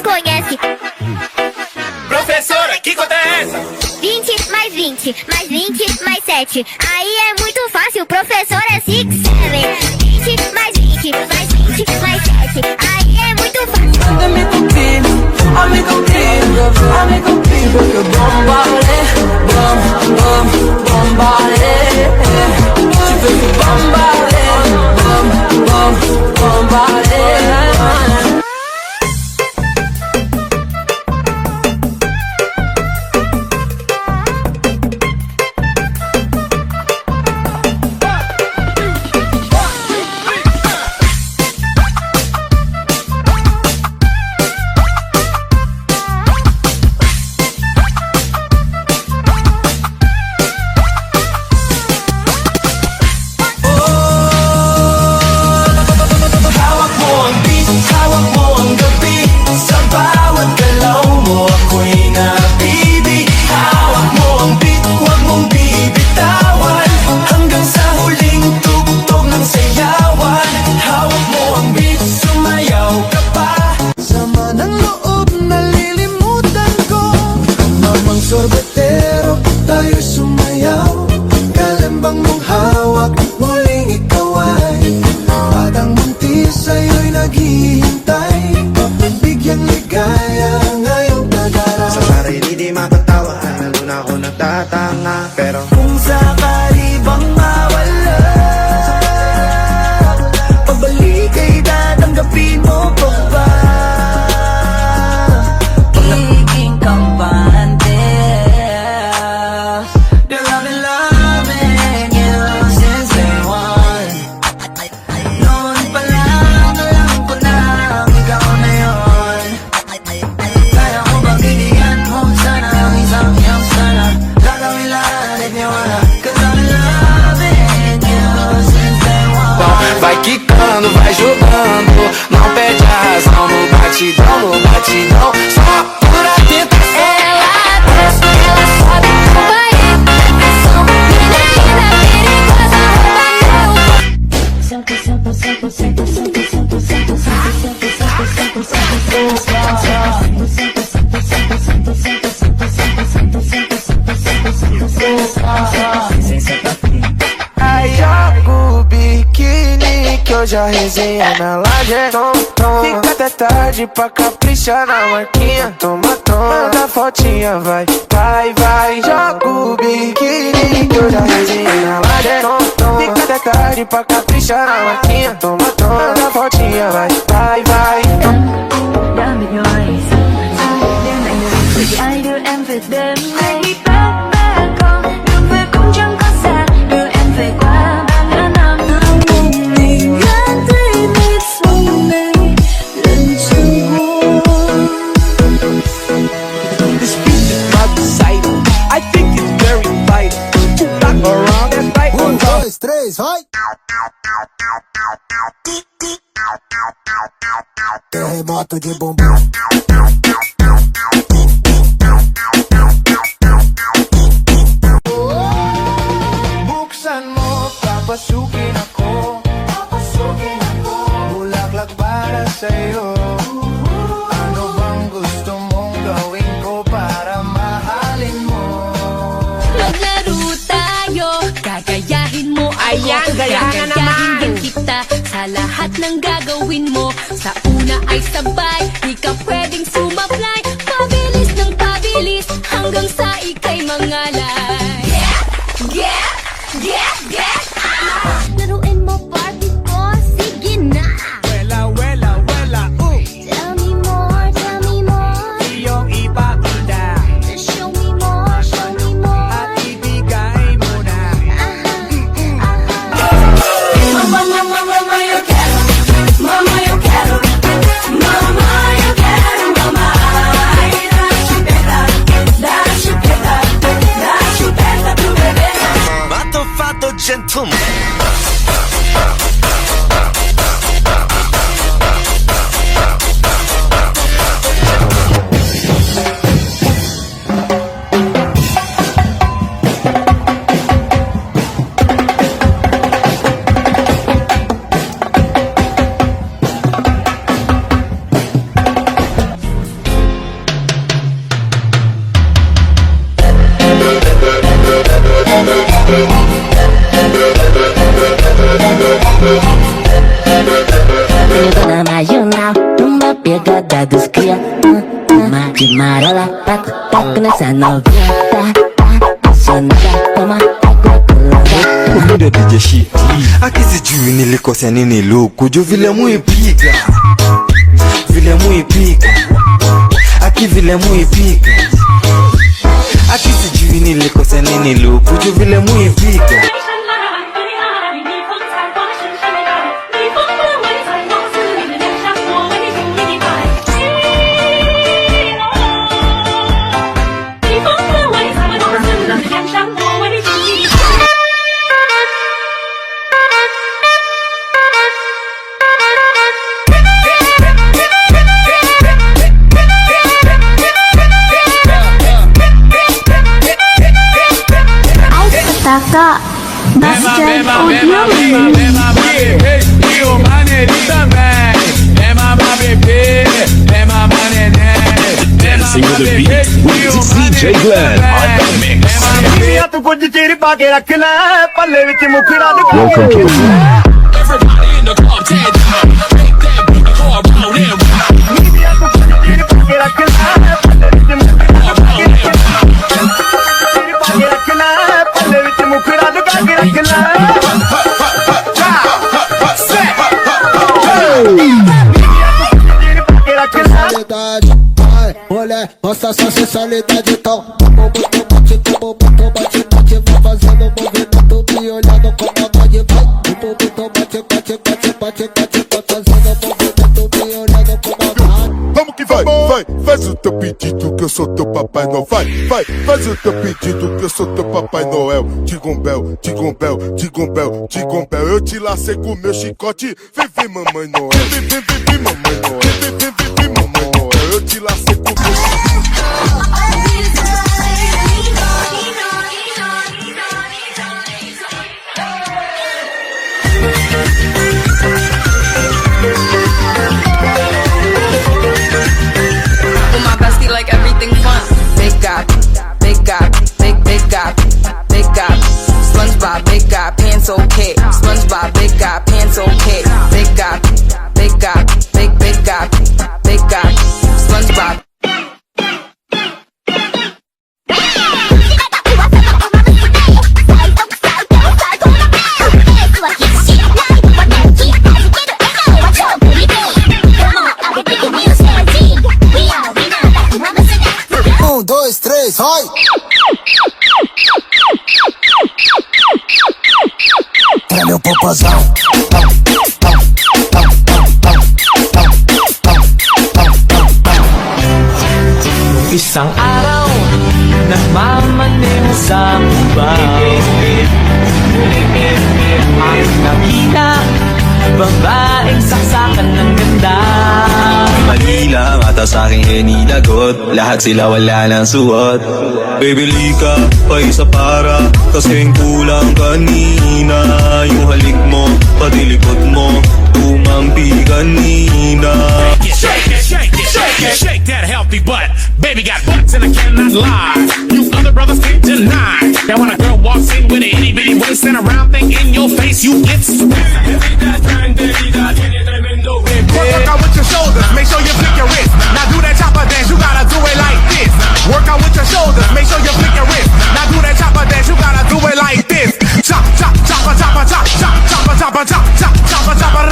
conhece. Professora, que conta é essa? 20 mais 20, mais 20 mais 7. Aí é muito fácil, professor é 6, 7. 20 mais 20, mais 20 mais 7. Aí é muito fácil. Amigo contigo, amigo contigo, amigo contigo. Que bombale, bom, bom, bombale. Te vejo bombale, bom, bom, bombale. Sorbetero, tayo'y sumayaw. Kalambang mong hawak, muling ikaw ay batang buntis, sa'yo'y naghihintay. Bigyang ligaya ngayong tagara. Sa sarili di mapatawa, lalo na ako natatanga. Pero kung sakali bang mawala, pabalik ay tatanggapin mo pa ba? Pagiging kampante. Vai quicando, vai jogando, não perde a razão. No batidão, no batidão, só pura tentação. Ela desce, ela sobe no barriga. Pressão, menina perigosa, rouba meu. Senta, senta, senta, senta, senta, senta, senta, senta, senta, senta, senta, Aí joga o biquíni que hoje a resenha na laje. Fica até tarde pra caprichar na marquinha. Toma, toma, manda fotinha, vai, vai, vai. Joga o biquíni que hoje a resenha na laje. Fica até tarde pra caprichar na marquinha. Toma, toma, manda fotinha, vai, vai, vai. Đã mệt nhòi đêm lạnh lùng vì ai đưa em về đêm nay ba ba con đường về cũng chẳng có xa đưa em về qua ba ngã năm mong mình ngã tới nơi sông này lần chân This beat is not exciting. I think it's very vital to rock around that right. 1, 2, 3, vai! Terremoto de bumbum. Buksan mo, papasukin ako. Bulaklak para sa'yo. Ano bang gusto mong gawin ko para mahalin mo? Maglaro tayo, gagayahin mo ako. Ayan, gayahan na naman. Gagayahin din kita sa lahat ng gagawin mo. Sa una ay sabay, di ka pwedeng sumablay. Pabilis ng pabilis, hanggang sa ika'y mangalay. Get, get, get, Laruin mo Barbie ko, sige na. Wela, wela, wela, Tell me more, tell me more. iyong ipakita Show me more, show me more. at ibigay mo na. Mama, mama, mama, yo quiero. Mama, yo quiero. Mama, yo quiero, mama. Ay, da chupeta, da chupeta, da dos cria de marola, taco nessa novinha. Apaixonada, toma água colorada. Muda DJ shit. Akisi juu nilikosea nini luku juu vile muipika, vile muipika, aki vile muipika. Akisi juu nilikosea nini luku juu vile muipika. Taka Bastard Audio E o maneirinho também. É mamar bebê, é mamar neném. Dancing with the beat with DJ Glenn on the mix. Welcome to Everybody in the club, take time. Make that beat go around and Vai, olha, mostra sua sensualidade então. Como botou bate, como botou bate, bate. Vai fazendo movimento, me olhando como a pode vai. Como botou bate, bate, bate, bate, bate. Vai fazendo movimento, me olhando como a vai. Vamos que vai, vai, faz o teu pedido que eu sou teu Papai Noel. Vai, vai, faz o teu pedido que eu sou teu Papai Noel. Tigombel, tigombel, tigombel, tigombel. Eu te lacei com meu chicote. Vem, vem, mamãe Noel. Vem, vem, vem, vem, mamãe Noel. Vem, vem, vem, vem, mamãe Noel. Eu te lacei com meu chicote. Like everything fun. Big guy, big guy, big guy, big guy. SpongeBob, big guy, pants okay. SpongeBob, big guy, pants okay. Big guy, big guy, big guy, big guy. SpongeBob. Dois, três, vai! Pra meu popozão. Isang araw, nagmamaneho sa Cubao. Ang nakita, babaeng saksakan ng ganda. Mali lang ata sa'king hinilagot. Lahat sila wala nang suot. Bibili ka pa isa para kasing kulang kanina. Yung halik mo, pati likod mo tumampi kanina. Shake it, shake it, shake it, shake that healthy butt. Baby got butts and I cannot lie. You other brothers can't deny. Now when a girl walks in with an itty bitty waist and a round thing in your face, you get Work out with your shoulders, make sure you flick your wrist. Now do that chopper dance, you gotta do it like this. Work out with your shoulders, make sure you flick your wrist. Now do that chopper dance, you gotta do it like this. Chop, chop, chopper, chopper, chop, chop, chopper, chopper, chop, chop, chopper, chopper.